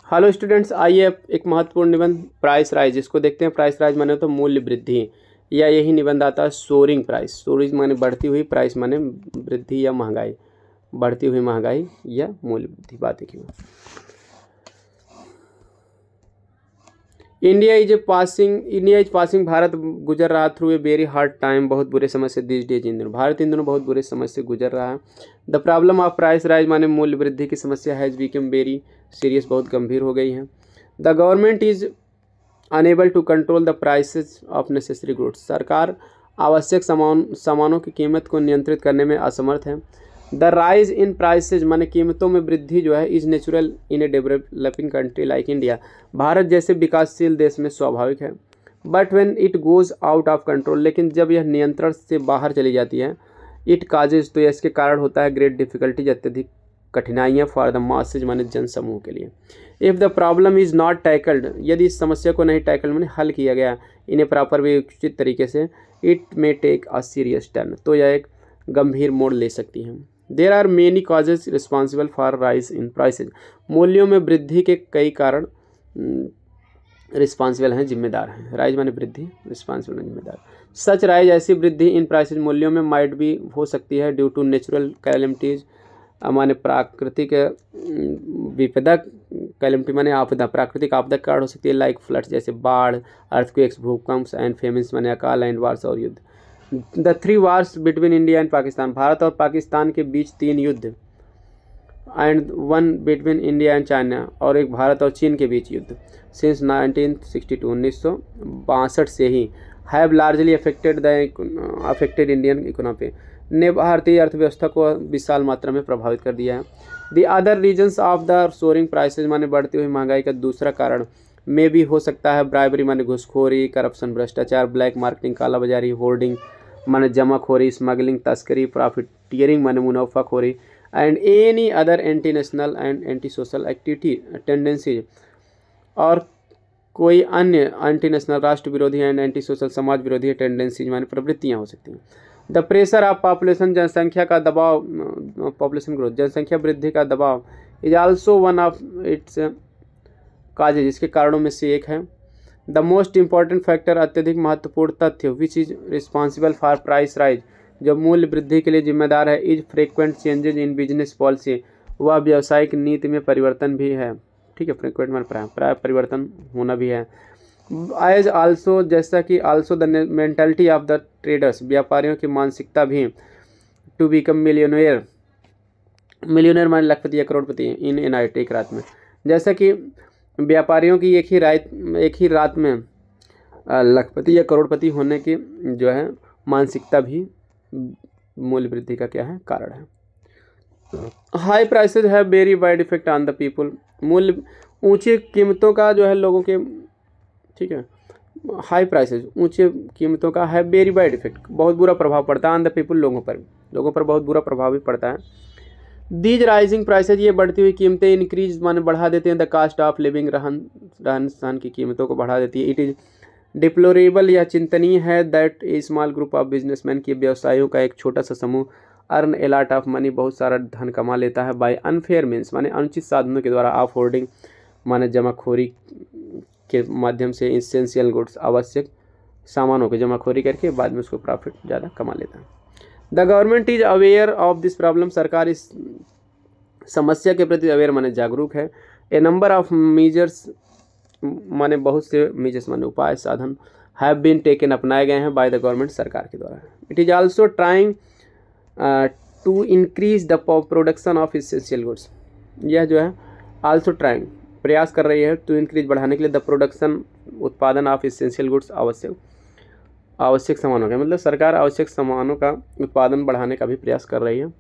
Hello students, आइए अब एक महत्वपूर्ण निबंध प्राइस राइज इसको देखते हैं। प्राइस राइज माने तो मूल्य वृद्धि, या यही निबंध आता है सोरिंग प्राइस। सोरिंग माने बढ़ती हुई, प्राइस माने वृद्धि या महंगाई, बढ़ती हुई महंगाई या मूल्य वृद्धि। बात देखिए, इंडिया इज पासिंग, भारत गुजर रहा through a very hard time, बहुत बुरे समय से दिस डेज, इन दिनों भारत इन दिनों बहुत बुरे समय से गुजर रहा है। The problem of price rise माने मूल्य वृद्धि की समस्या हैज़ बिकम वेरी सीरियस, बहुत गंभीर हो गई है। The government is unable to control the prices of necessary goods, सरकार आवश्यक सामानों की कीमत को नियंत्रित करने में असमर्थ है। द राइज इन प्राइसेज माने कीमतों में वृद्धि जो है is natural in a developing country like India, Bharat जैसे विकासशील देश में स्वाभाविक है। But when it goes out of control, लेकिन जब यह नियंत्रण से बाहर चली जाती है, इट काजेज, तो यह इसके कारण होता है ग्रेट डिफिकल्टीज, अत्यधिक कठिनाइयाँ फॉर द मासेज माने जन समूह के लिए। If the problem is not tackled, यदि इस समस्या को नहीं टैकल माने हल किया गया इन्हें प्रॉपर वे उचित तरीके से, it may take a serious turn, तो यह एक गंभीर मोड़ ले सकती है। There are many causes responsible for rise in prices, मूल्यों में वृद्धि के कई कारण रिस्पॉन्सिबल हैं, जिम्मेदार हैं। राइज माने वृद्धि, रिस्पॉन्सिबल हैं, जिम्मेदार। सच राइज, ऐसी वृद्धि इन प्राइसेज मूल्यों में माइट भी हो सकती है ड्यू टू नेचुरल कैलमिटीज, माने प्राकृतिक विपदा, कैलमिटी माने आपदा, प्राकृतिक आपदा के कारण हो सकती है, लाइक फ्लड्स जैसे बाढ़, अर्थक्वेक्स भूकंप, एंड फेमिन्स माने अकाल, एंड वार्स और युद्ध। The 3 wars between India and Pakistan, Bharat और पाकिस्तान के बीच 3 युद्ध, and 1 between India and China, और एक भारत और चीन के बीच युद्ध, सिंस 1962 1962 से ही, have largely affected Indian economy, ने भारतीय अर्थव्यवस्था को विशाल मात्रा में प्रभावित कर दिया है। The other reasons of the soaring prices माने बढ़ती हुई महंगाई का दूसरा कारण में भी हो सकता है ब्राइबरी माने घूसखोरी, करप्शन, भ्रष्टाचार, ब्लैक मार्केटिंग, कालाबाजारी, होर्डिंग माने जमाखोरी, स्मगलिंग, तस्करी, प्रॉफिटियरिंग माने मुनाफाखोरी, and any other anti national and anti social activity tendencies, और कोई अन्य एंटी नेशनल, राष्ट्र विरोधी एंड एंटी सोशल, समाज विरोधी टेंडेंसीज माने प्रवृत्तियाँ हो सकती हैं। द प्रेशर ऑफ पॉपुलेशन, जनसंख्या का दबाव, पॉपुलेशन ग्रोथ, जनसंख्या वृद्धि का दबाव, is also one of its causes, इसके कारणों में से एक है। द मोस्ट इंपॉर्टेंट फैक्टर, अत्यधिक महत्वपूर्ण तथ्य, which is responsible for price rise, जो मूल्य वृद्धि के लिए जिम्मेदार है, is frequent changes in business policy, वह व्यावसायिक नीति में परिवर्तन भी है। ठीक है, फ्रीक्वेंट में प्राय परिवर्तन होना भी है। एज आल्सो, जैसा कि also the mentality of the traders, व्यापारियों की मानसिकता भी, टू बिकम मिलियनेयर, मिलियनेयर माने लखपति या करोड़पति इन ए नाइट, एक रात में, जैसा कि व्यापारियों की एक ही रात में लखपति या करोड़पति होने की जो है मानसिकता भी मूल्य वृद्धि का क्या है, कारण है। High prices have very wide effect on the people, मूल्य ऊंची कीमतों का जो है लोगों के, ठीक है, हाई प्राइसेज ऊंची कीमतों का है वेरी वाइड इफेक्ट, बहुत बुरा प्रभाव पड़ता है ऑन द पीपल, लोगों पर बहुत बुरा प्रभाव भी पड़ता है। दीज राइजिंग प्राइसेज, ये बढ़ती हुई कीमतें, इंक्रीज माने बढ़ा देते हैं द कास्ट ऑफ लिविंग, रहन सहन की कीमतों को बढ़ा देती है। इट इज डिप्लोरेबल, यह चिंतनीय है, that A small group of businessman की व्यवसायियों का एक छोटा सा समूह, earn a lot of money, बहुत सारा धन कमा लेता है, बाय अनफेयर मीन्स माने अनुचित साधनों के द्वारा, ऑफ होर्डिंग माने जमाखोरी के माध्यम से, इसेंशियल गुड्स, आवश्यक सामानों की जमाखोरी करके बाद में उसको प्रॉफिट ज़्यादा कमा लेता है। The government is aware of this problem, सरकार इस समस्या के प्रति अवेयर माने जागरूक है। ए नंबर ऑफ मेजर्स माने बहुत से मेजर्स माने उपाय, साधन, हैव बीन टेकन, अपनाए गए हैं, बाय द गवर्नमेंट, सरकार के द्वारा। It is also trying to increase the production of essential goods, यह जो है आल्सो ट्राइंग, प्रयास कर रही है, टू इंक्रीज, बढ़ाने के लिए, द प्रोडक्शन, उत्पादन, ऑफ इसेंशियल गुड्स, आवश्यक सामानों का, मतलब सरकार आवश्यक सामानों का उत्पादन बढ़ाने का भी प्रयास कर रही है।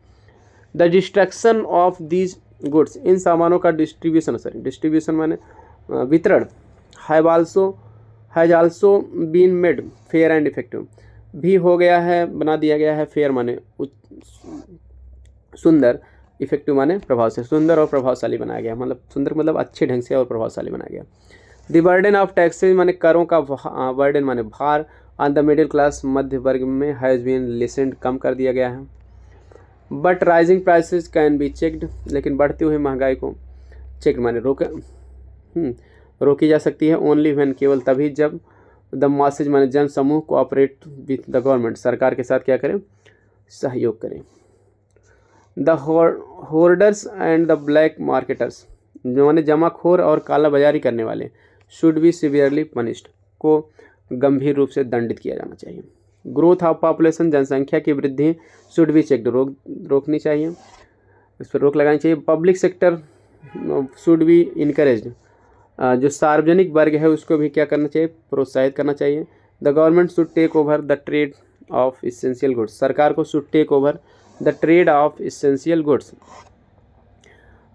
The destruction of these goods, इन सामानों का डिस्ट्रीब्यूशन माने वितरण, has also been made fair and effective, भी हो गया है, बना दिया गया है, फेयर माने सुंदर, इफेक्टिव माने प्रभाव से, सुंदर और प्रभावशाली बनाया गया, मतलब सुंदर मतलब अच्छे ढंग से और प्रभावशाली बनाया गया। द बर्डन ऑफ टैक्सेज माने करों का बर्डन माने भार, ऑन द मिडिल क्लास, मध्य वर्ग में, हैज़ बीन लिसेंड, कम कर दिया गया है। But rising prices can be checked, लेकिन बढ़ती हुई महंगाई को चेक माने रोक रोकी जा सकती है ओनली व्हेन, केवल तभी जब द मासेज माने जन समूह कोऑपरेट विथ द गवर्नमेंट, सरकार के साथ क्या करें, सहयोग करें। The hoarders and the black marketers, जो माने जमाखोर और काला बाजारी करने वाले, शुड बी सिवियरली पनिश्ड, को गंभीर रूप से दंडित किया जाना चाहिए। ग्रोथ ऑफ पॉपुलेशन, जनसंख्या की वृद्धि, शुड बी चेक्ड, रोकनी चाहिए, इस पर रोक लगानी चाहिए। Public sector should be encouraged, जो सार्वजनिक वर्ग है उसको भी क्या करना चाहिए, प्रोत्साहित करना चाहिए। The government should take over the trade of essential goods, सरकार को should take over the trade of essential goods,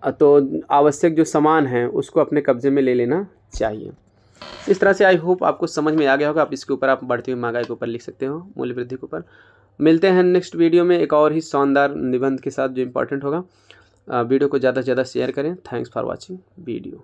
तो आवश्यक जो सामान है उसको अपने कब्जे में ले लेना चाहिए। इस तरह से आई होप आपको समझ में आ गया होगा। आप इसके ऊपर आप बढ़ती हुई महंगाई के ऊपर लिख सकते हो, मूल्य वृद्धि के ऊपर। मिलते हैं नेक्स्ट वीडियो में एक और ही शानदार निबंध के साथ जो इम्पोर्टेंट होगा। वीडियो को ज़्यादा से ज़्यादा शेयर करें। Thanks for watching video.